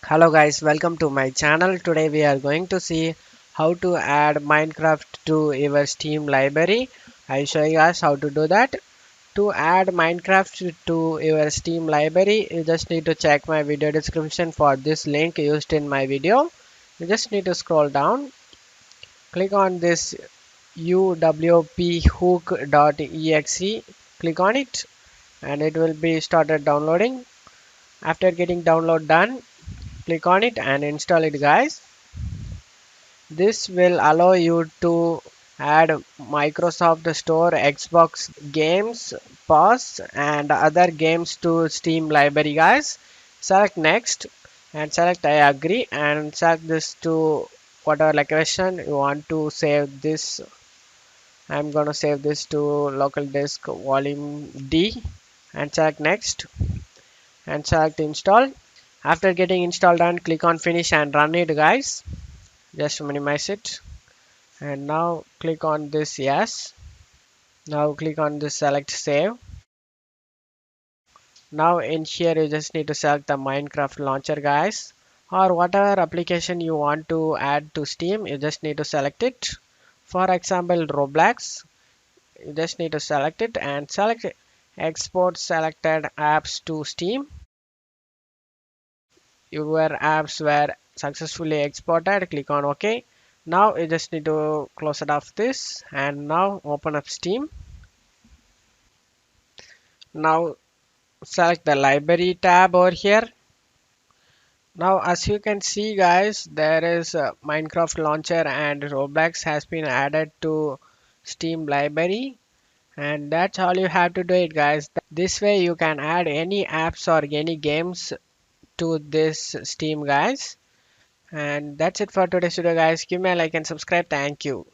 Hello guys, welcome to my channel. Today we are going to see how to add Minecraft to your Steam library. I'll show you guys how to do that. To add Minecraft to your Steam library, you just need to check my video description for this link used in my video. You just need to scroll down, click on this uwphook.exe, click on it and it will be started downloading. After getting download done, click on it and install it guys. This will allow you to add Microsoft Store, Xbox games, Pass and other games to Steam library guys. Select next and select I agree and select this to whatever location you want to save this. I'm gonna save this to local disk volume D and select next and select install. After getting installed done, click on finish and run it guys. Just minimize it and now click on this yes. Now click on this select save. Now in here you just need to select the Minecraft launcher guys, or whatever application you want to add to Steam, you just need to select it. For example Roblox, you just need to select it and select export selected apps to Steam. Your apps were successfully exported, click on OK. Now you just need to close it off this and now open up Steam. Now select the library tab over here. Now as you can see guys, there is a Minecraft launcher and Roblox has been added to Steam library, and that's all you have to do it guys. This way you can add any apps or any games to this Steam guys. And that's it for today's video guys. Give me a like and subscribe. Thank you.